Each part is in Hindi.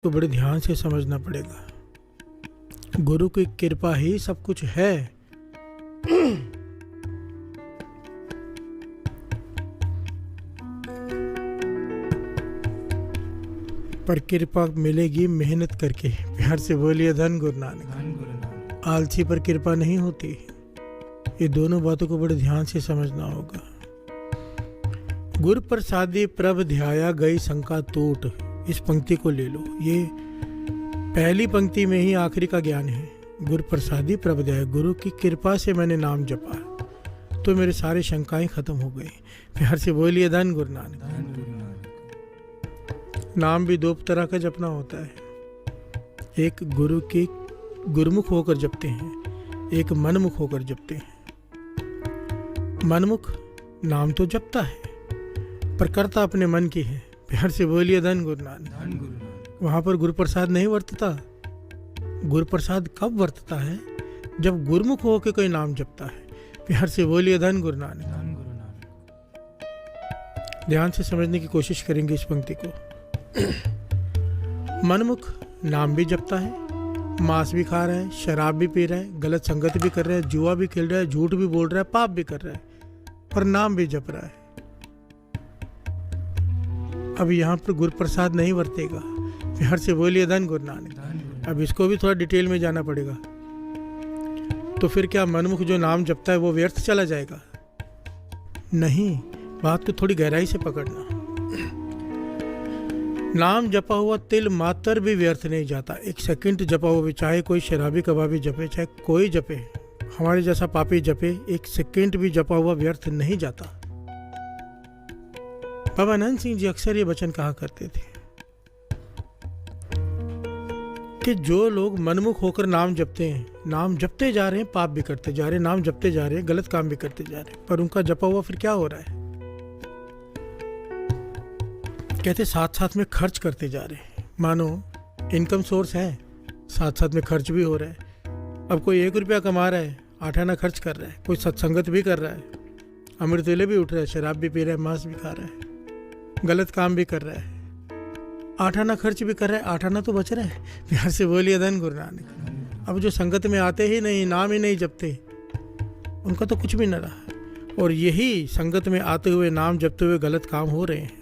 तो बड़े ध्यान से समझना पड़ेगा। गुरु की कृपा ही सब कुछ है। पर कृपा मिलेगी मेहनत करके। प्यार से बोलिए धन गुरु नानक। आलसी पर कृपा नहीं होती। ये दोनों बातों को बड़े ध्यान से समझना होगा। गुर प्रसादी प्रभ ध्याया गई शंका टूट। इस पंक्ति को ले लो, ये पहली पंक्ति में ही आखिरी का ज्ञान है। गुर प्रसादी प्रभ ध्याया, गुरु की कृपा से मैंने नाम जपा तो मेरे सारे शंकाएं खत्म हो गई। प्यार से बोलिए धन गुरु नानक। नाम भी दो तरह का जपना होता है। एक गुरु की गुरुमुख होकर जपते हैं, एक मनमुख होकर जपते हैं। मनमुख नाम तो जपता है पर करता अपने मन की है। प्यार से बोलिए धन गुरु नानक। वहां पर गुरु प्रसाद नहीं वर्तता। गुरु प्रसाद कब वर्तता है? जब गुरुमुख होकर कोई नाम जपता है। प्यार से बोलिए धन गुरु नानक। ध्यान से समझने की कोशिश करेंगे इस पंक्ति को। मनमुख नाम भी जपता है, मांस भी खा रहा है, शराब भी पी रहा है, गलत संगत भी कर रहा है, जुआ भी खेल रहा है, झूठ भी बोल रहा है, पाप भी कर रहा है, पर नाम भी जप रहा है। अब यहाँ पर गुरु प्रसाद नहीं वर्तेगा। प्यार से बोलिए धन गुरु नानक। अब इसको भी थोड़ा डिटेल में जाना पड़ेगा। तो फिर क्या मनमुख जो नाम जपता है वो व्यर्थ चला जाएगा? नहीं, बात को थोड़ी गहराई से पकड़ना। नाम जपा हुआ तिल मात्र भी व्यर्थ नहीं जाता। एक सेकंड जपा हुआ भी, चाहे कोई शराबी कबाबी जपे, चाहे कोई जपे, हमारे जैसा पापी जपे, एक सेकंड भी जपा हुआ व्यर्थ नहीं जाता। बाबा नंद सिंह जी अक्सर ये वचन कहा करते थे कि जो लोग मनमुख होकर नाम जपते हैं, नाम जपते जा रहे हैं, पाप भी करते जा रहे हैं, नाम जपते जा रहे हैं, गलत काम भी करते जा रहे हैं, पर उनका जपा हुआ फिर क्या हो रहा है? कहते साथ साथ में खर्च करते जा रहे हैं। मानो इनकम सोर्स है, साथ साथ में खर्च भी हो रहा है। अब कोई 1 रुपया कमा रहा है, 8 आना खर्च कर रहा है, कोई सत्संगत भी कर रहा है, अमृत वेले भी उठ रहा है, शराब भी पी रहा है, मांस भी खा रहा है, गलत काम भी कर रहा है, 8 आना खर्च भी कर रहा है, 8 आना तो बच रहा है। प्यार से बोलिए धन गुरु नानक। अब जो संगत में आते ही नहीं, नाम ही नहीं जपते, उनका तो कुछ भी न रहा। और यही संगत में आते हुए नाम जपते हुए गलत काम हो रहे हैं।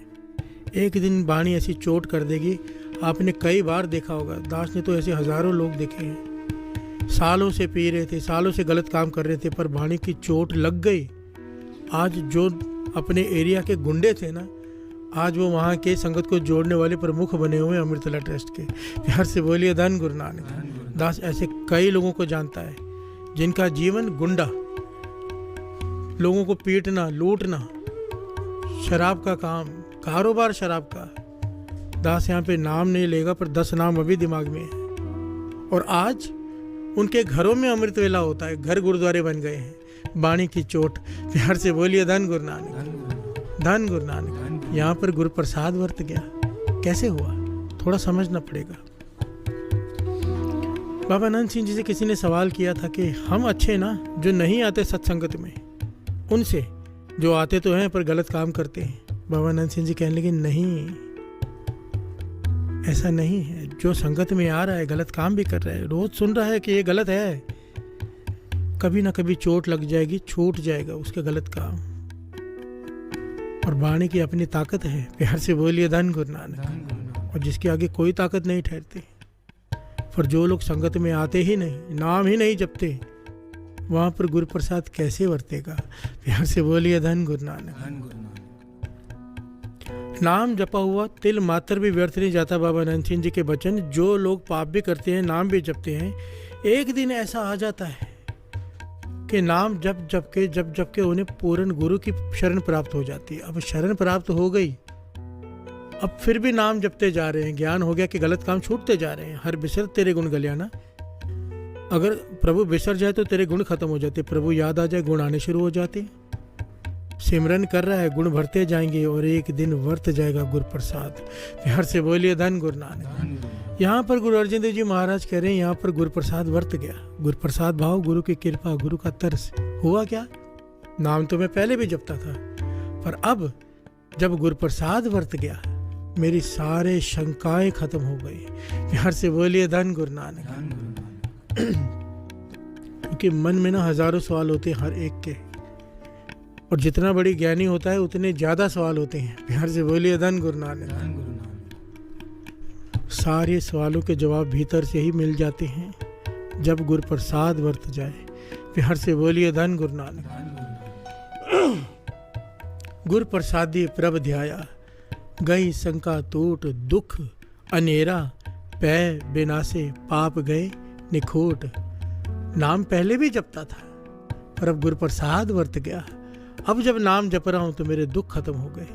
एक दिन वाणी ऐसी चोट कर देगी। आपने कई बार देखा होगा, दास ने तो ऐसे हजारों लोग देखे हैं, सालों से पी रहे थे, सालों से गलत काम कर रहे थे, पर वाणी की चोट लग गई। आज जो अपने एरिया के गुंडे थे ना, आज वो वहाँ के संगत को जोड़ने वाले प्रमुख बने हुए अमृतला ट्रस्ट के। प्यार से बोलिए धन गुरु नानक। दास ऐसे कई लोगों को जानता है जिनका जीवन गुंडा, लोगों को पीटना, लूटना, शराब का काम, कारोबार शराब का। दास यहाँ पे नाम नहीं लेगा, पर 10 नाम अभी दिमाग में है। और आज उनके घरों में अमृत वेला होता है, घर गुरुद्वारे बन गए हैं। वाणी की चोट। प्यार से बोलिए धन गुरु नानक। धन गुरु नानक। यहाँ पर गुरु प्रसाद वर्त गया। कैसे हुआ? थोड़ा समझना पड़ेगा। बाबा नंद सिंह जी से किसी ने सवाल किया था कि हम अच्छे ना, जो नहीं आते सत्संगत में, उनसे जो आते तो हैं पर गलत काम करते हैं। बाबा नंद सिंह जी कहने लगे, नहीं, ऐसा नहीं है। जो संगत में आ रहा है, गलत काम भी कर रहा है, रोज सुन रहा है कि ये गलत है, कभी ना कभी चोट लग जाएगी, छूट जाएगा उसका गलत काम। और वाणी की अपनी ताकत है। प्यार से बोलिए धन गुरु नानक। और जिसके आगे कोई ताकत नहीं ठहरती। पर जो लोग संगत में आते ही नहीं, नाम ही नहीं जपते, वहां पर गुरु प्रसाद कैसे वर्तेगा? प्यार से बोलिए धन गुरु नानक। नाम जपा हुआ तिल मात्र भी व्यर्थ नहीं जाता। बाबा नंद सिंह जी के वचन। जो लोग पाप भी करते हैं, नाम भी जपते हैं, एक दिन ऐसा आ जाता है कि नाम जप के उन्हें पूर्ण गुरु की शरण प्राप्त हो जाती है। अब शरण प्राप्त हो गई, अब फिर भी नाम जपते जा रहे हैं, ज्ञान हो गया कि गलत काम छूटते जा रहे हैं। हर बिसर तेरे गुण गलियाना। अगर प्रभु बिसर जाए तो तेरे गुण खत्म हो जाते, प्रभु याद आ जाए गुण आने शुरू हो जाते। सिमरन कर रहा है, गुण भरते जाएंगे और एक दिन वर्त जाएगा गुरु प्रसाद। प्यार से बोलिए धन गुरु नानक। यहाँ पर गुरु अर्जन देव जी महाराज कह रहे हैं, यहाँ पर गुरु प्रसाद वर्त गया। गुरु प्रसाद भाव, गुरु की कृपा, गुरु का तरस। हुआ क्या? नाम तो मैं पहले भी जपता था, पर अब जब गुरु प्रसाद वर्त गया, मेरी सारे शंकाएं खत्म हो गई। प्यार से बोलिए धन गुरु नानक। क्योंकि मन में ना हजारों सवाल होते हैं हर एक के, और जितना बड़ी ज्ञानी होता है उतने ज्यादा सवाल होते हैं। प्यार से बोलिए धन गुरु नानक। सारे सवालों के जवाब भीतर से ही मिल जाते हैं जब गुरु प्रसाद वर्त जाए। प्यार से बोलिए धन गुरु नानक। गुरु प्रसादी प्रभ ध्याया, गई शंका टूट, दुख अनेरा पै बिनासे, पाप गए निखोट। नाम पहले भी जपता था पर अब गुरु प्रसाद वर्त गया। अब जब नाम जप रहा हूं तो मेरे दुख खत्म हो गए,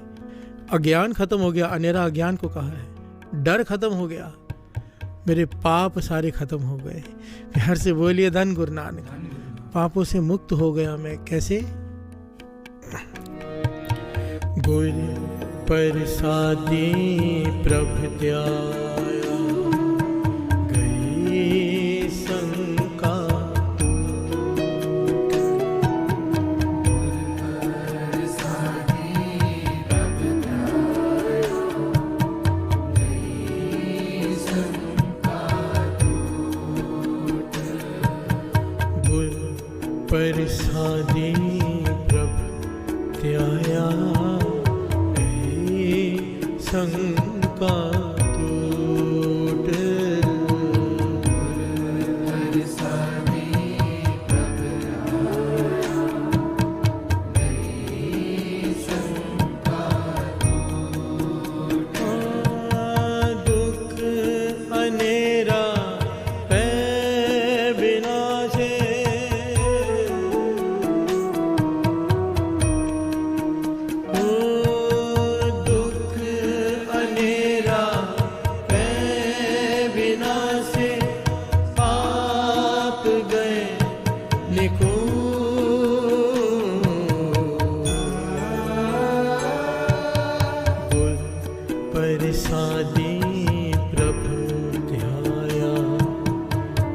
अज्ञान खत्म हो गया। अनेरा अज्ञान को कहा है, डर खत्म हो गया, मेरे पाप सारे खत्म हो गए। प्यार से बोलिए धन गुरु नानक। पापों से मुक्त हो गया मैं। कैसे? गुरु प्रसादी प्रभ ध्याया, गई शंका प्रसादी प्रभ ध्याया, शंका टूट। दुख अनेरा पै बिनासे, प्रसादी प्रभु ध्याया,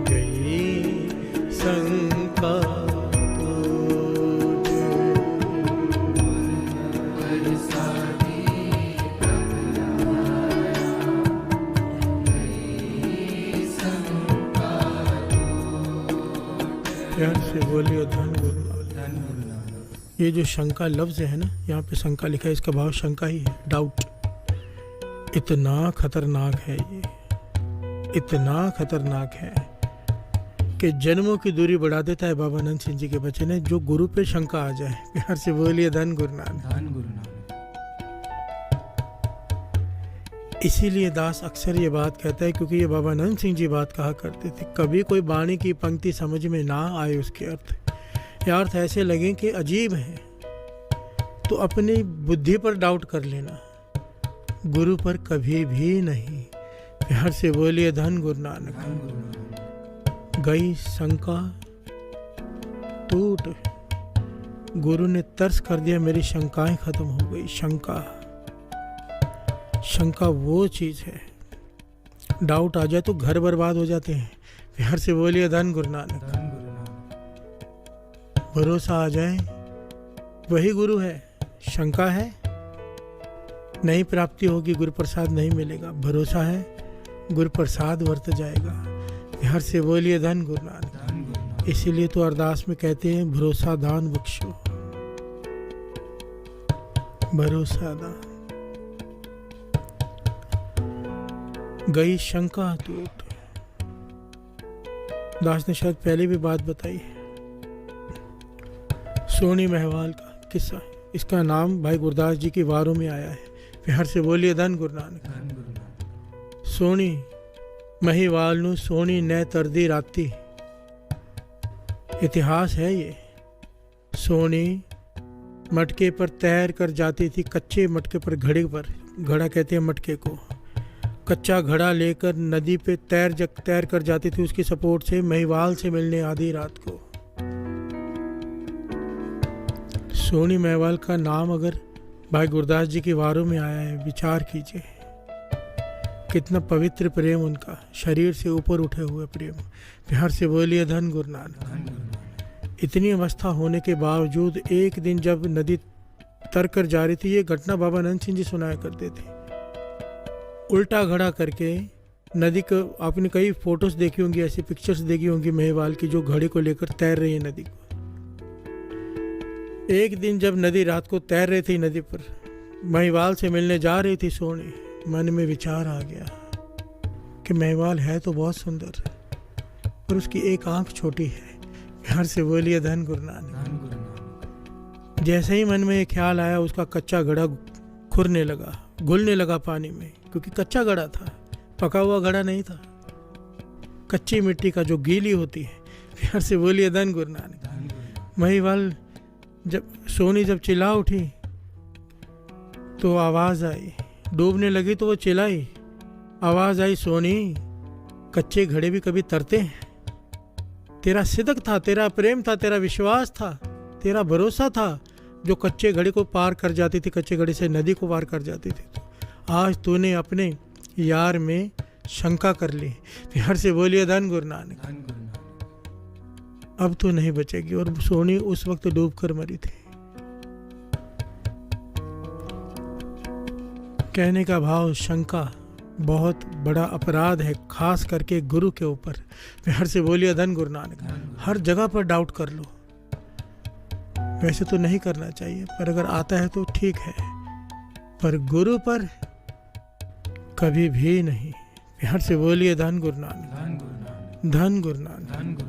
गई शंका टूट। प्यार से बोलिए धन गुरु नानक। ये जो शंका लफ्ज है ना, यहाँ पे शंका लिखा है, इसका भाव शंका ही है, डाउट। इतना खतरनाक है ये, इतना खतरनाक है कि जन्मों की दूरी बढ़ा देता है। बाबा नंद सिंह जी के बचन है, जो गुरु पे शंका आ जाए। प्यार से बोलिए धन गुरु नानक। इसीलिए दास अक्सर ये बात कहता है, क्योंकि ये बाबा नंद सिंह जी बात कहा करते थे, कभी कोई वाणी की पंक्ति समझ में ना आए उसके अर्थ, या अर्थ ऐसे लगे कि अजीब है, तो अपनी बुद्धि पर डाउट कर लेना, गुरु पर कभी भी नहीं। प्यार से बोलिए धन गुरु नानक। गई शंका टूट, गुरु ने तरस कर दिया, मेरी शंकाएं खत्म हो गई। शंका, शंका वो चीज है, डाउट आ जाए तो घर बर्बाद हो जाते हैं। प्यार से बोलिए धन गुरु नानक। भरोसा आ जाए वही गुरु है। शंका है नहीं प्राप्ति होगी, गुरु प्रसाद नहीं मिलेगा। भरोसा है गुरु प्रसाद वर्त जाएगा। प्यार से बोलिए धन गुरु नानक। इसीलिए तो अरदास में कहते हैं, भरोसा दान बख्शो, भरोसा दान। गई शंका टूट। दास ने शायद पहले भी बात बताई है, सोनी महवाल का किस्सा। इसका नाम भाई गुरदास जी की वारों में आया है। प्यार से बोलिए धन गुरु नानक। सोनी महिवाल नू सोनी न तरदी राती। इतिहास है ये। सोनी मटके पर तैर कर जाती थी, कच्चे मटके पर, घड़े पर, घड़ा कहते हैं मटके को। कच्चा घड़ा लेकर नदी पे तैर कर जाती थी, उसकी सपोर्ट से महिवाल से मिलने आधी रात को। सोनी महिवाल का नाम अगर भाई गुरदास जी की वारों में आया है, विचार कीजिए कितना पवित्र प्रेम उनका, शरीर से ऊपर उठे हुए प्रेम। प्यार से बोलिए धन गुरु नानक। इतनी अवस्था होने के बावजूद एक दिन जब नदी तर कर जा रही थी, ये घटना बाबा नंद सिंह जी सुनाया करते थे। उल्टा घड़ा करके नदी को, आपने कई फोटोज देखी होंगी, ऐसी पिक्चर्स देखी होंगी महिवाल की, जो घड़े को लेकर तैर रही है नदी को। एक दिन जब नदी रात को तैर रही थी नदी पर, महिवाल से मिलने जा रही थी सोनी, मन में विचार आ गया कि महिवाल है तो बहुत सुंदर पर उसकी एक आंख छोटी है। प्यार से बोलिए धन गुरु नानक। जैसे ही मन में ये ख्याल आया, उसका कच्चा घड़ा खुरने लगा, घुलने लगा पानी में, क्योंकि कच्चा घड़ा था, पका हुआ घड़ा नहीं था। कच्ची मिट्टी का जो गीली होती है। प्यार से बोलिए धन गुरु नानक। महिवाल सोनी जब चिल्ला उठी तो आवाज आई, डूबने लगी तो वो चिल्लाई, आवाज आई, सोनी कच्चे घड़े भी कभी तरते हैं। तेरा सिदक था, तेरा प्रेम था, तेरा विश्वास था, तेरा भरोसा था, जो कच्चे घड़े को पार कर जाती थी, कच्चे घड़े से नदी को पार कर जाती थी। तो आज तूने अपने यार में शंका कर ली। प्यार से बोलिए धन गुरु नानक। अब तो नहीं बचेगी। और सोनी उस वक्त डूब कर मरी थी। कहने का भाव, शंका बहुत बड़ा अपराध है, खास करके गुरु के ऊपर। प्यार से बोलिए धन गुरु नानक। हर जगह पर डाउट कर लो, वैसे तो नहीं करना चाहिए, पर अगर आता है तो ठीक है, पर गुरु पर कभी भी नहीं। प्यार से बोलिए धन गुरु नानक, धन गुरु नानक।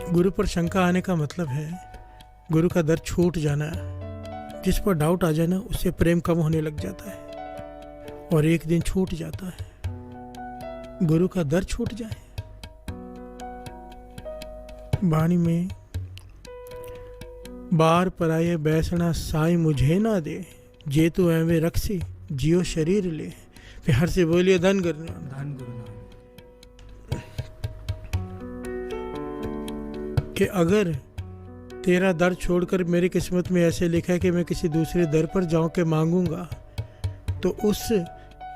गुरु पर शंका आने का मतलब है गुरु का दर छूट जाना। जिस पर डाउट आ जाए ना, उससे प्रेम कम होने लग जाता है और एक दिन छूट जाता है। गुरु का दर छूट जाए। वाणी में, बार पराये बैसना साई मुझे ना दे, जे तू एवे रखसी जियो शरीर ले। प्यार से बोलिए धन गुरु नानक। कि अगर तेरा दर छोड़कर मेरी किस्मत में ऐसे लिखा है कि मैं किसी दूसरे दर पर जाऊं के मांगूंगा, तो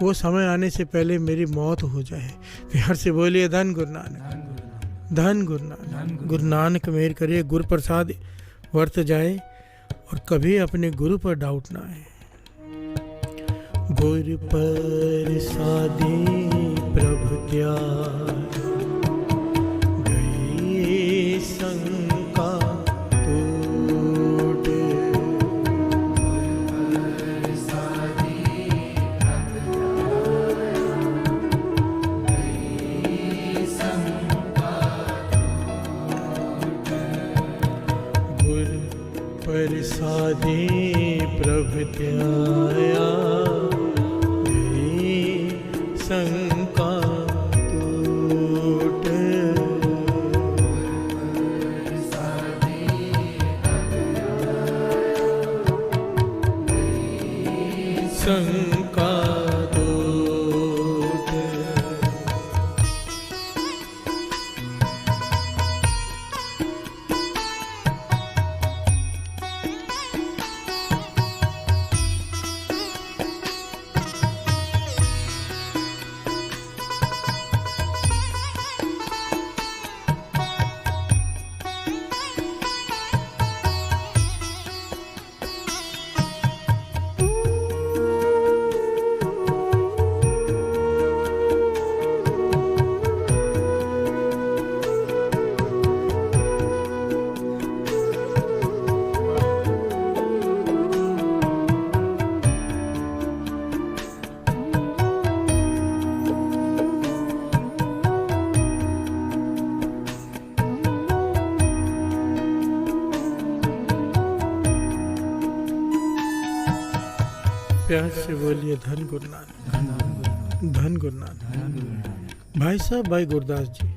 वो समय आने से पहले मेरी मौत हो जाए। प्यार से बोलिए धन गुरु नानक, धन गुरु नानक। गुरु नानक मेहर करिए, गुरु प्रसाद वर्त जाए और कभी अपने गुरु पर डाउट ना आए। गुरु प्रसादी प्रभु त्याग, गई शंका टूट। गुरु प्रसादी प्रभु त्याया, शंका टूट। शंका टूट। प्यार से बोलिए धन गुरु नानक, धन गुरु नानक। भाई साहब, भाई गुरदास जी,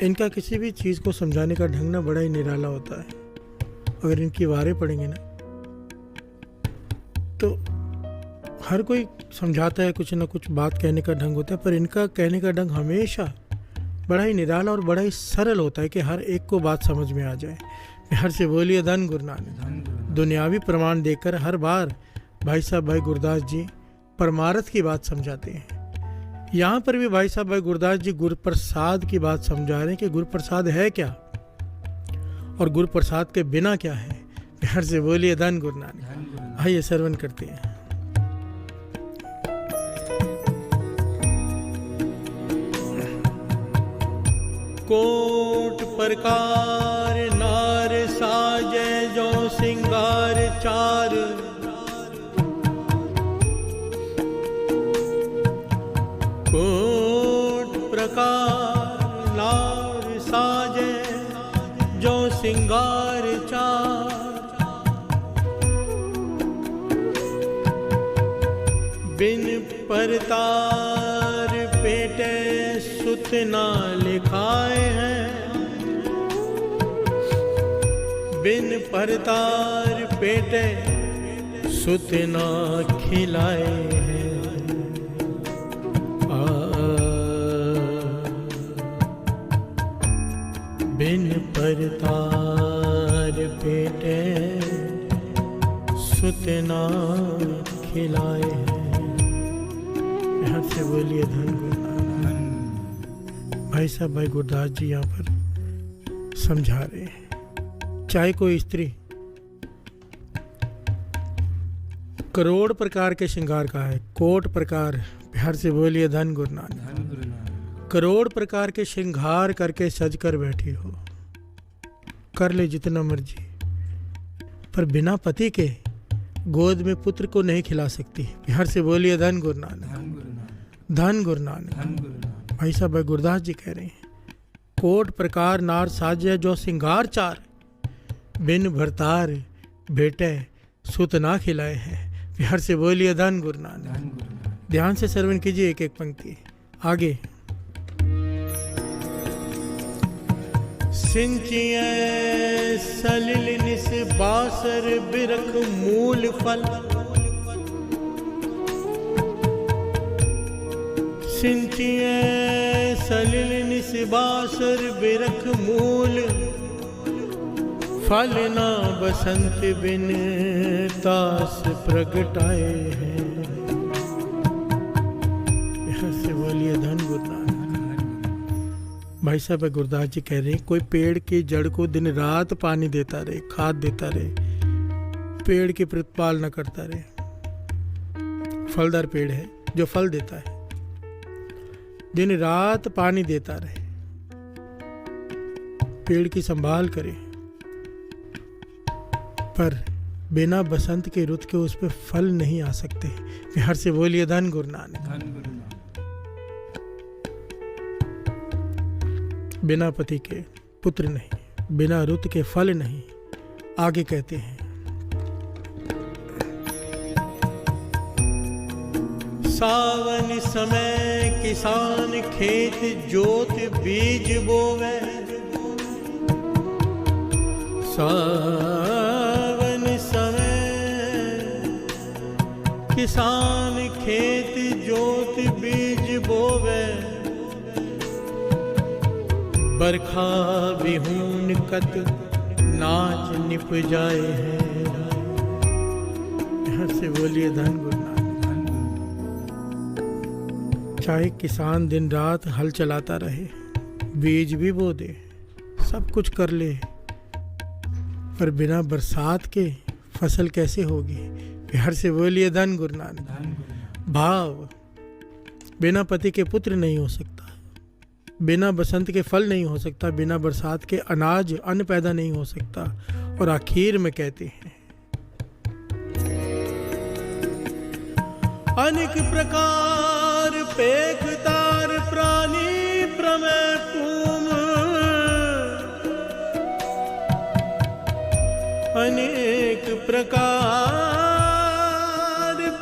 इनका किसी भी चीज़ को समझाने का ढंग ना बड़ा ही निराला होता है। अगर इनकी वारें पढ़ेंगे ना, तो हर कोई समझाता है, कुछ ना कुछ बात कहने का ढंग होता है, पर इनका कहने का ढंग हमेशा बड़ा ही निराला और बड़ा ही सरल होता है कि हर एक को बात समझ में आ जाए। प्यार से बोलिए धन गुरु नानक। दुनियावी प्रमाण देकर हर बार भाई साहब भाई गुरदास जी परमार्थ की बात समझाते हैं। यहाँ पर भी भाई साहब भाई गुरदास जी गुरु प्रसाद की बात समझा रहे हैं कि गुरु प्रसाद है क्या और गुरु प्रसाद के बिना क्या है। प्यार से बोलिए धन गुरु नानक। आइए श्रवण करते हैं। कोट प्रकार नार साजे जो सिंगार चार, कोट प्रकार नार साजे जो सिंगार चार, बिन परतार पेटे सुत ना लिखाए हैं, बिन परतार पेटे सुत ना खिलाए हैं। बिन परतार पेटे सुत ना खिलाए हैं। यहाँ से बोलिए धन गुरुनानक। भाई साहब, भाई गुरदास जी यहाँ पर समझा रहे हैं, चाहे कोई स्त्री करोड़ प्रकार के श्रृंगार का है, कोट प्रकार, बिहार से बोलिए धन गुरुनानक। करोड़ प्रकार के श्रृंगार करके सज कर बैठी हो, कर ले जितना मर्जी, पर बिना पति के गोद में पुत्र को नहीं खिला सकती। बिहार से बोलिए धन गुरुनानक, धन गुरुनानक। भाई साहब, भाई गुरदास जी कह रहे हैं, कोट प्रकार नार साजे जो सिंगार चार, बिन भरतार बेटे सुत ना खिलाए हैं। बिहार से बोलिए धन गुरुनानक। ध्यान से श्रवण कीजिए एक एक पंक्ति आगे। सिंचिए सलिल निस बासर बिरख मूल फल, सिंचिए सलिल निस बासर बिरख मूल फल, ना बसंत बिन तास प्रगटाए हैं। यहाँ से बोलिए धन गुरुनानक। भाई साहब, गुरदास जी कह रहे हैं, कोई पेड़ की जड़ को दिन रात पानी देता रहे, खाद देता रहे, पेड़ की प्रतिपालना करता रहे, फलदार पेड़ है जो फल देता है, दिन रात पानी देता रहे, पेड़ की संभाल करे, पर बिना बसंत के रुत के उस पे फल नहीं आ सकते। बिहार से बोलिए धन गुरुनानक। बिना पति के पुत्र नहीं, बिना रुत के फल नहीं। आगे कहते हैं, सावन समय किसान खेत जोत बीज बोवे, सावन समय किसान खेत जोत बीज बोवे, बरखा बिहून कत नाच निप जाए हैं। यहाँ से बोलिए धन गुरुनानक। चाहे किसान दिन रात हल चलाता रहे, बीज भी बो दे, सब कुछ कर ले, पर बिना बरसात के फसल कैसे होगी। बिहार से बोलिए धन गुरुनानक। भाव, बिना पति के पुत्र नहीं हो सकता, बिना बसंत के फल नहीं हो सकता, बिना बरसात के अनाज अन्न पैदा नहीं हो सकता। और आखिर में कहते हैं, अनेक प्रकार पेख तार प्राणी प्रमेय पूम, अनेक प्रकार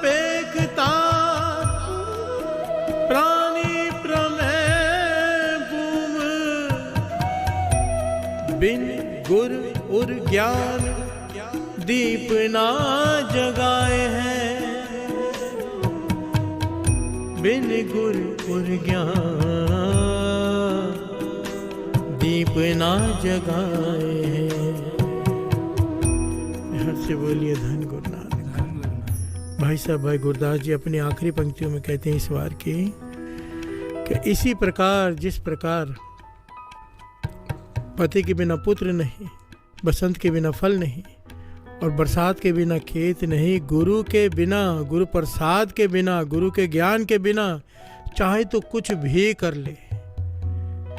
पेख तार प्राणी प्रमेय, बिन गुर उर ज्ञान दीप ना जगाए हैं, बिन गुर उर ज्ञान दीप ना जगाए हैं। यहाँ से बोलिए धन गुरुनानक। भाई साहब, भाई गुरदास जी अपनी आखिरी पंक्तियों में कहते हैं इस बार की, कि इसी प्रकार जिस प्रकार पति के बिना पुत्र नहीं, बसंत के बिना फल नहीं, और बरसात के बिना खेत नहीं, गुरु के बिना, गुरु प्रसाद के बिना, गुरु के ज्ञान के बिना चाहे तो कुछ भी कर ले,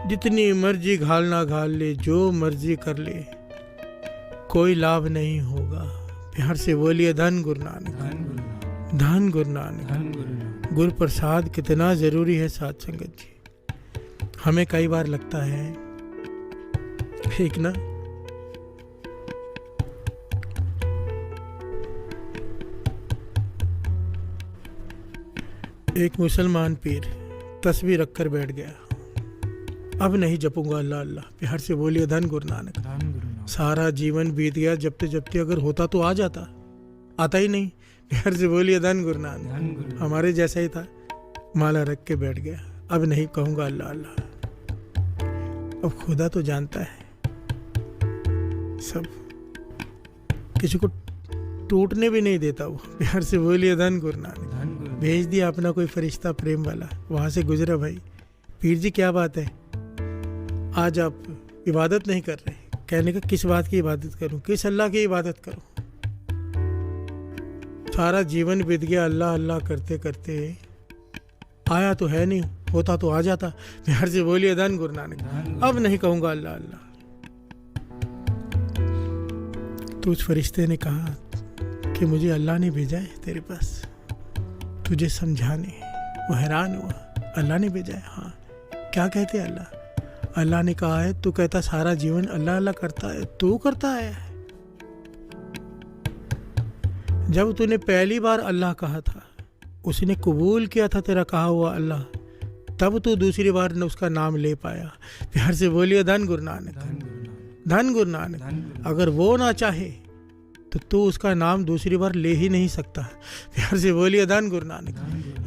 जितनी मर्जी घालना घाल ले, जो मर्जी कर ले, कोई लाभ नहीं होगा। प्यार से बोलिए धन गुरु नानक, धन गुरु नानक। गुरु प्रसाद कितना जरूरी है साध संगत जी। हमें कई बार लगता है एक ना एक मुसलमान पीर तस्वीर रखकर बैठ गया, अब नहीं जपूंगा अल्लाह अल्लाह। प्यार से बोलिए धन गुरु नानक। सारा जीवन बीत गया, जपते जपते अगर होता तो आ जाता, आता ही नहीं। प्यार से बोलिए धन गुरु नानक। हमारे जैसा ही था, माला रख के बैठ गया, अब नहीं कहूँगा अल्लाह अल्लाह। अब खुदा तो जानता है सब, किसी को टूटने भी नहीं देता वो। प्यार से बोलिए धन गुरु नानक। भेज दिया अपना कोई फरिश्ता प्रेम वाला, वहाँ से गुजरा। भाई पीर जी क्या बात है, आज आप इबादत नहीं कर रहे। कहने का किस बात की इबादत करूं, किस अल्लाह की इबादत करूं। सारा जीवन बीत गया अल्लाह अल्लाह करते करते, आया तो है नहीं, होता तो आ जाता। प्यार से बोलिए धन गुरु नानक। अब नहीं कहूंगा अल्लाह अल्लाह। तो उस फरिश्ते ने कहा कि मुझे अल्लाह ने भेजा है तेरे पास तुझे समझाने। वो हैरान हुआ, अल्लाह ने भेजा है? हाँ। क्या कहते हैं अल्लाह? अल्लाह ने कहा है तू कहता सारा जीवन अल्लाह अल्लाह करता है, तू करता है। जब तूने पहली बार अल्लाह कहा था, उसने कबूल किया था तेरा कहा हुआ अल्लाह, तब तू दूसरी बार न उसका नाम ले पाया। प्यार से बोलिए धन गुरु नानक, धन गुरु नानक। अगर वो ना चाहे तो तू उसका नाम दूसरी बार ले ही नहीं सकता। प्यार से बोलिए धन गुरु नानक।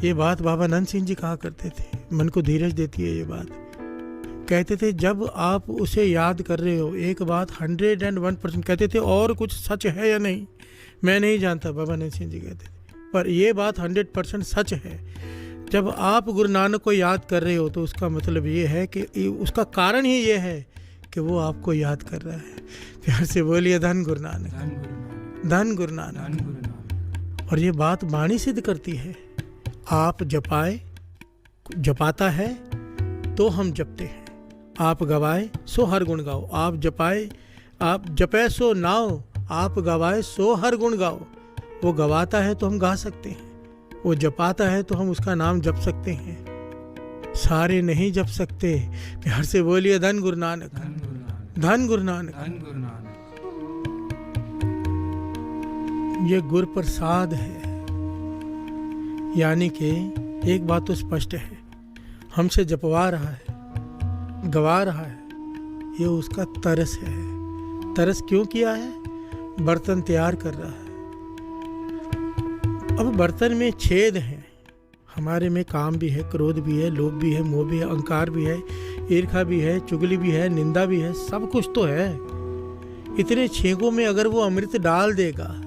ये बात बाबा नंद सिंह जी कहा करते थे, मन को धीरज देती है ये बात। कहते थे जब आप उसे याद कर रहे हो, एक बात 101% कहते थे, और कुछ सच है या नहीं मैं नहीं जानता, बाबा नंद सिंह जी कहते थे, पर ये बात 100% सच है। जब आप गुरु नानक को याद कर रहे हो तो उसका मतलब ये है कि उसका कारण ही ये है कि वो आपको याद कर रहा है। प्यार से बोलिए धन गुरु नानक, धन गुरु नानक। और ये बात वाणी सिद्ध करती है, आप जपाए, जपाता है तो हम जपते हैं। आप गवाए सो हर गुण गाओ, आप जपाए, आप जपे सो नाओ, आप गवाए सो हर गुण गाओ। वो गवाता है तो हम गा सकते हैं, वो जपाता है तो हम उसका नाम जप सकते हैं, सारे नहीं जप सकते। प्यार से बोलिए धन गुरु नानक, धन गुरु नानक। ये गुरु प्रसाद है, यानी कि एक बात तो स्पष्ट है, हमसे जपवा रहा है, गवा रहा है, ये उसका तरस है। तरस क्यों किया है? बर्तन तैयार कर रहा है। अब बर्तन में छेद हैं, हमारे में काम भी है, क्रोध भी है, लोभ भी है, मोह भी है, अहंकार भी है, ईर्खा भी है, चुगली भी है, निंदा भी है, सब कुछ तो है। इतने छेदों में अगर वो अमृत डाल देगा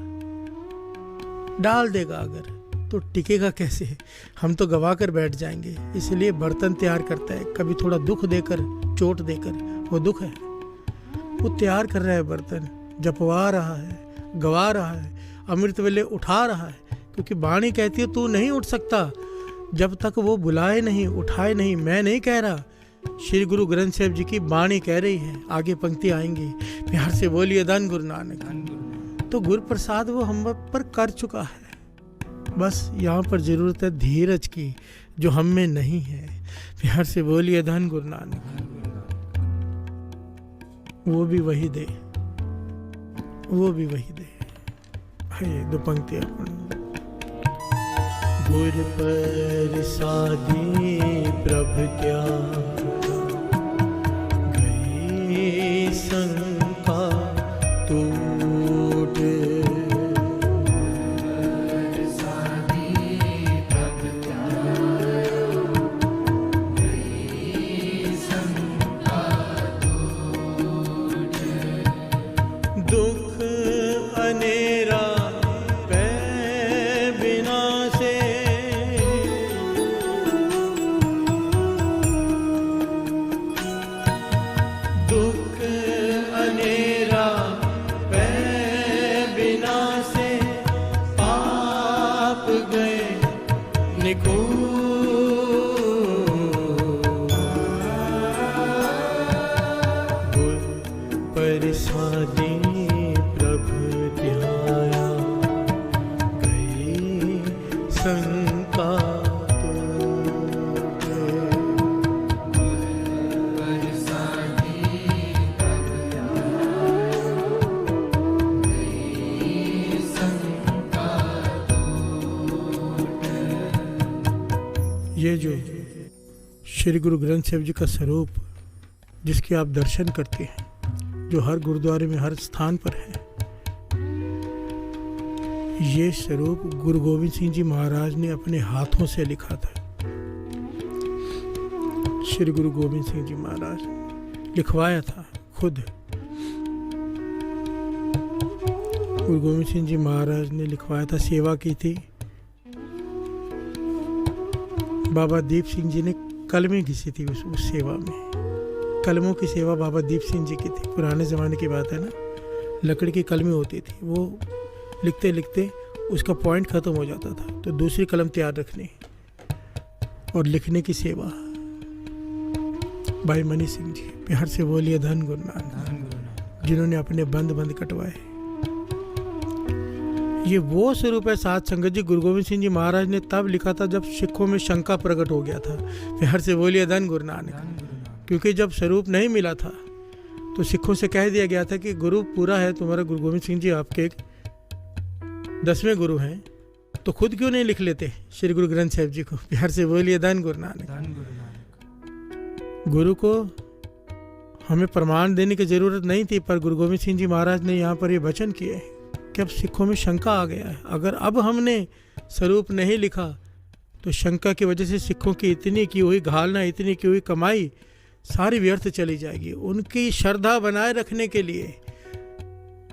अगर, तो टिकेगा कैसे? हम तो गवा कर बैठ जाएंगे। इसलिए बर्तन तैयार करता है, कभी थोड़ा दुख देकर, चोट देकर, वो दुख है, वो तैयार कर रहा है बर्तन, जपवा रहा है, गवा रहा है, अमृत वेले उठा रहा है। क्योंकि वाणी कहती है तू नहीं उठ सकता जब तक वो बुलाए नहीं, उठाए नहीं। मैं नहीं कह रहा, श्री गुरु ग्रंथ साहिब जी की वाणी कह रही है, आगे पंक्ति आएंगी। प्यार से बोलिए धन गुरु नानक। तो गुरु प्रसाद वो हम पर कर चुका है, बस यहाँ पर जरूरत है धीरज की, जो हम में नहीं है। प्यार से बोलिए धन गुरु नानक। वो भी वही दे, वो भी वही दे। है दो पंक्तियां पढ़। गुरु प्रसादी प्रभ क्या गई शंका टूट, दुख अनेरा पै बिना से, ये जो श्री गुरु ग्रंथ साहिब जी का स्वरूप जिसके आप दर्शन करते हैं, जो हर गुरुद्वारे में हर स्थान पर है, ये स्वरूप गुरु गोविंद सिंह जी महाराज ने अपने हाथों से लिखा था। श्री गुरु गोविंद सिंह जी महाराज लिखवाया था खुद। गुरु गोविंद सिंह जी महाराज ने लिखवाया था, सेवा की थी। बाबा दीप सिंह जी ने कलमें घिसी थी उस सेवा में। कलमों की सेवा बाबा दीप सिंह जी की थी। पुराने ज़माने की बात है ना, लकड़ी की कलमें होती थी, वो लिखते लिखते उसका पॉइंट ख़त्म हो जाता था तो दूसरी कलम तैयार रखनी और लिखने की सेवा। भाई मनी सिंह जी बिहार से बोलिए धन गुरु नानक, जिन्होंने अपने बंद कटवाए। ये वो स्वरूप है साध संगत जी। गुरु गोविंद सिंह जी महाराज ने तब लिखा था जब सिखों में शंका प्रकट हो गया था। बिहार से बोलिए धन गुरु नानक। क्योंकि जब स्वरूप नहीं मिला था तो सिखों से कह दिया गया था कि गुरु पूरा है तुम्हारा, गुरु गोविंद सिंह जी आपके 10वें गुरु हैं, तो खुद क्यों नहीं लिख लेते श्री गुरु ग्रंथ साहिब जी को। बिहार से बोलिए धन गुरु नानक। गुरु को हमें प्रमाण देने की जरूरत नहीं थी, पर गुरु गोविंद सिंह जी महाराज ने यहाँ पर ये वचन किए कि अब सिखों में शंका आ गया है। अगर अब हमने स्वरूप नहीं लिखा तो शंका की वजह से सिखों की इतनी की हुई घालना, इतनी की हुई कमाई सारी व्यर्थ चली जाएगी। उनकी श्रद्धा बनाए रखने के लिए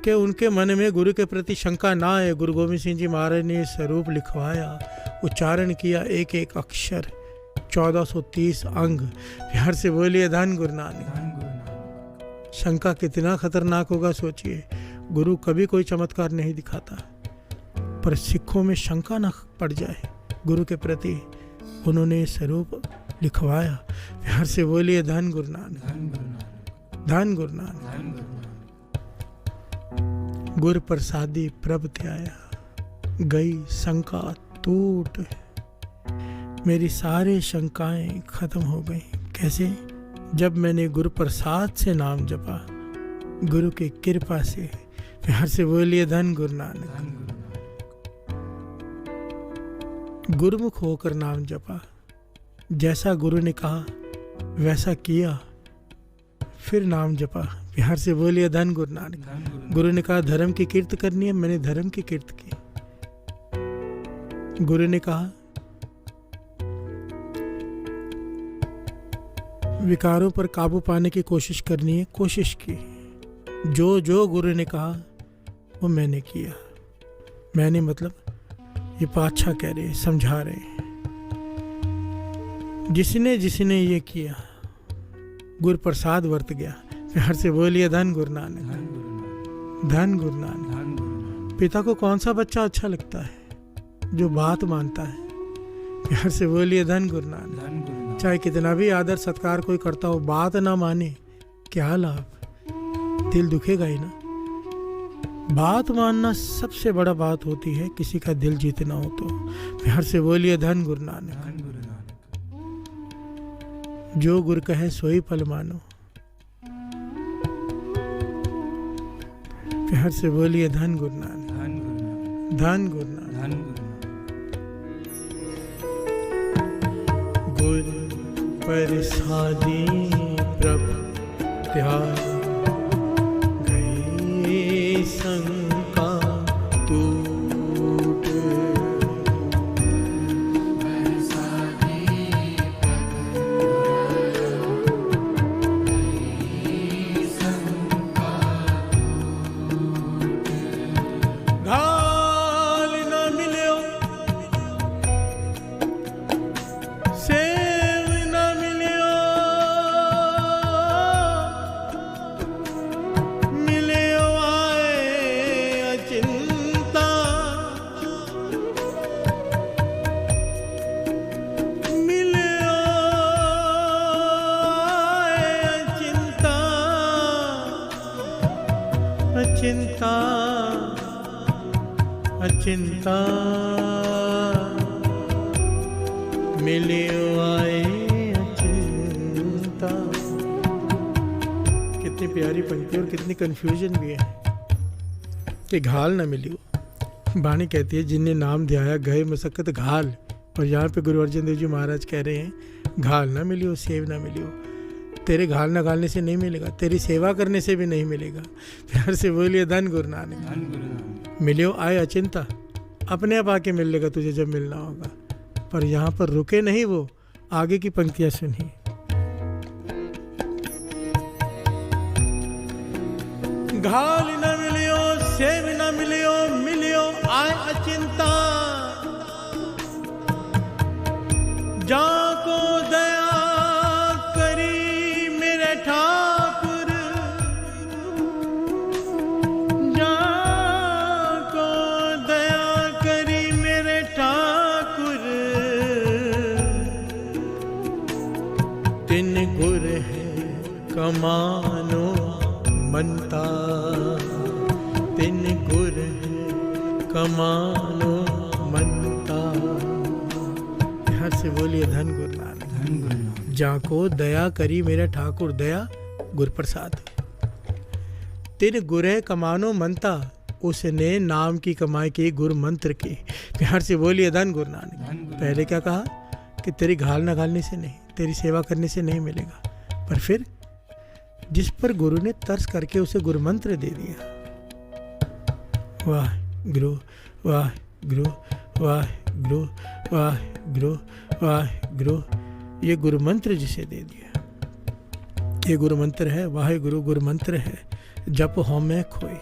कि उनके मन में गुरु के प्रति शंका ना आए, गुरु गोविंद सिंह जी महाराज ने स्वरूप लिखवाया, उच्चारण किया, एक एक अक्षर, 1430 अंग। बिहार से बोलिए धन गुरु नानक। शंका कितना खतरनाक होगा सोचिए। गुरु कभी कोई चमत्कार नहीं दिखाता, पर सिखों में शंका न पड़ जाए गुरु के प्रति, उन्होंने स्वरूप लिखवाया। बिहार से बोलिए धन गुरु नानक, धन गुरु नानक। गुर प्रसादी प्रभ त्याया, गई शंका टूट। मेरी सारी शंकाएं खत्म हो गई। कैसे? जब मैंने गुरु प्रसाद से नाम जपा, गुरु की कृपा से। बिहार से बोलिए धन गुरु नानक। गुरुमुख होकर नाम जपा, जैसा गुरु ने कहा वैसा किया, फिर नाम जपा। बिहार से बोलिए धन गुरु नानक। गुरु ने कहा धर्म की कीर्त करनी है, मैंने धर्म की कीर्त की। गुरु ने कहा विकारों पर काबू पाने की कोशिश करनी है, कोशिश की। जो जो गुरु ने कहा वो मैंने किया। मैंने मतलब ये पातशाह कह रहे, समझा रहे, जिसने जिसने ये किया गुरु प्रसाद वर्त गया। हर से बोलिए धन गुरु नानक, धन गुरु नानक। पिता को कौन सा बच्चा अच्छा लगता है? जो बात मानता है। हर से बोलिए धन गुरु नानक। चाहे कितना भी आदर सत्कार कोई करता हो, बात ना माने, क्या लाभ? दिल दुखेगा ही ना। बात मानना सबसे बड़ा बात होती है, किसी का दिल जीतना हो तो। हर से बोलिए धन गुरु नानक। जो गुरु कहे सोई फल मानो। हर से बोलिए धन गुरु नानक, धन गुरु नानक। गुरु प्रसादी प्रभ त्याया, गई शंका टूट। घाल न मिल्यो, सेव न मिल्यो, मिल्यो आए अचिंता, मिल्यो आए अचिंता, अचिंता अचिंता, मिलियो आए अचिंता। कितनी प्यारी पंक्ति और कितनी कंफ्यूजन भी है कि घाल ना मिलियो। बाणी कहती है जिनने नाम ध्याया गए मसक्कत घाल, और यहाँ पे गुरु अर्जन देव जी महाराज कह रहे हैं, घाल ना मिलियो सेव ना मिलियो। तेरे घाल ना घालने से नहीं मिलेगा, तेरी सेवा करने से भी नहीं मिलेगा। प्यार से बोलिए धन गुरु नानक। मिलियो आए अचिंता, अपने आप आके मिल लेगा तुझे जब मिलना होगा। पर यहाँ पर रुके नहीं, वो आगे की पंक्तियां सुनी। घाल न मिलियो सेव न मिलियो, मिलियो आए अचिंता। जाको दया करी मेरे ठाकुर, जाको दया करी मेरे ठाकुर। तिन गुर है कमानो मनता, तिन गुर है कमानो मनता। यहाँ से बोलिए धन गुरु नानक। जाको दया करी मेरा ठाकुर, दया गुर प्रसाद। तिन गुरे कमानो मनता, उसने नाम की कमाई की गुरु मंत्र की। प्यार से बोलिए धन गुरु नानक। पहले क्या कहा कि तेरी घाल ना घालने से नहीं, तेरी सेवा करने से नहीं मिलेगा, पर फिर जिस पर गुरु ने तरस करके उसे गुरु मंत्र दे दिया। वाह गुरु, वाह गुरु, वाह गुरु, वाह गुरु, वाह गुरु। ये गुरु मंत्र जिसे दे दिया, ये गुरु मंत्र है। वाहे गुरु गुरु मंत्र है। जप हौमे खोई,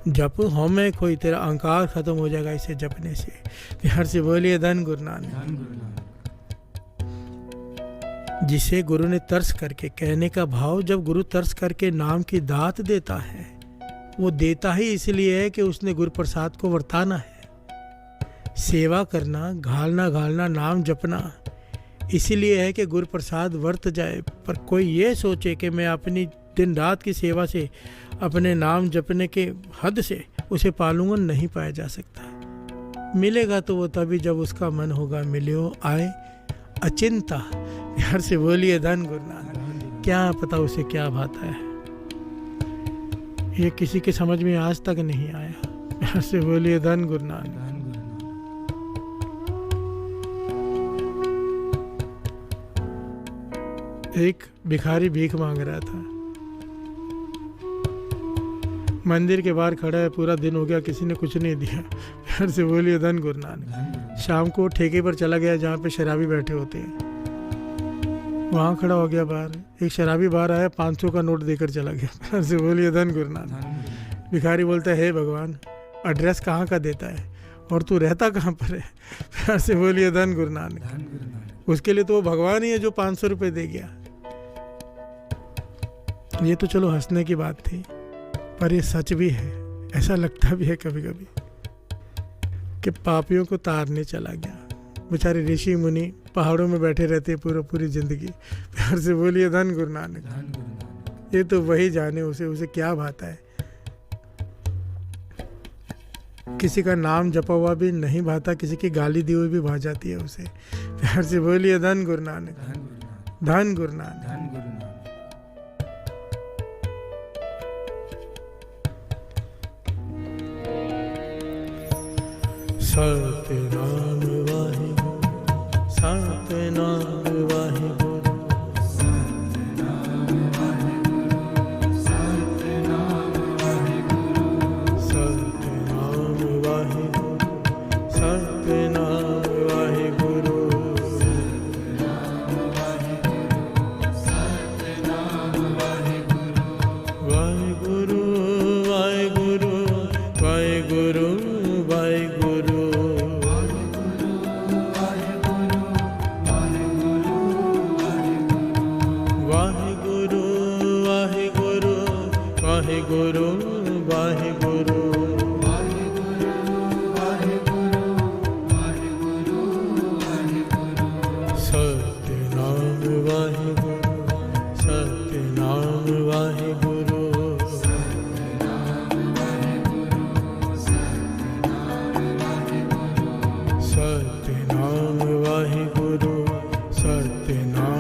जप हौमे खोई, तेरा अहंकार खत्म हो जाएगा इसे जपने से। प्यार से बोलिए धन गुरु नानक। जिसे गुरु ने तरस करके, कहने का भाव, जब गुरु तरस करके नाम की दात देता है, वो देता ही इसलिए है कि उसने गुरु प्रसाद को वर्ताना है। सेवा करना, घालना घालना, नाम जपना इसीलिए है कि गुरु प्रसाद वर्त जाए। पर कोई ये सोचे कि मैं अपनी दिन रात की सेवा से, अपने नाम जपने के हद से उसे पालूंगा, नहीं पाया जा सकता। मिलेगा तो वो तभी जब उसका मन होगा। मिलियो आए अचिंता। यार से बोलिए धन गुरु नानक। क्या पता उसे क्या भाता है, ये किसी के समझ में आज तक नहीं आया। यार से बोलिए धन गुरु नानक। एक भिखारी भीख मांग रहा था, मंदिर के बाहर खड़ा है, पूरा दिन हो गया, किसी ने कुछ नहीं दिया। प्यार से बोलिए धन गुरु नानक। शाम को ठेके पर चला गया जहाँ पे शराबी बैठे होते हैं, वहाँ खड़ा हो गया बाहर। एक शराबी बाहर आया, 500 का नोट देकर चला गया। प्यार से बोलिए धन गुरु नानक। भिखारी बोलता है, हे भगवान, एड्रेस कहाँ का देता है और तू रहता कहाँ पर है? प्यार से बोलिए धन गुरु नानक। उसके लिए तो वो भगवान ही है जो 500 रुपये दे गया। ये तो चलो हंसने की बात थी, पर ये सच भी है। ऐसा लगता भी है कभी कभी कि पापियों को तारने चला गया। बेचारे ऋषि मुनि पहाड़ों में बैठे रहते पूरी जिंदगी। प्यार से बोलिए धन गुरु नानक। ये तो वही जाने उसे क्या भाता है। किसी का नाम जपा हुआ भी नहीं भाता, किसी की गाली दी हुई भी भा जाती है उसे। प्यार से बोलिए धन गुरु नानक। धन गुरु नानक। सतनाम वाहिगुरु, सतनाम वाहिगुरु, सतनाम वाहिगुरु, सतनाम वाहिगुरु, सतनाम वाहिगुरु, सतनाम वाहिगुरु, सतनाम वाहिगुरु, वाहिगुरु वाहिगुरु वाहिगुरु वाहिगुरु। वाहिगुरु वाहिगुरु सतनाम वाहिगुरु, सतनाम वाहिगुरु, सतनाम वाहिगुरु, सतनाम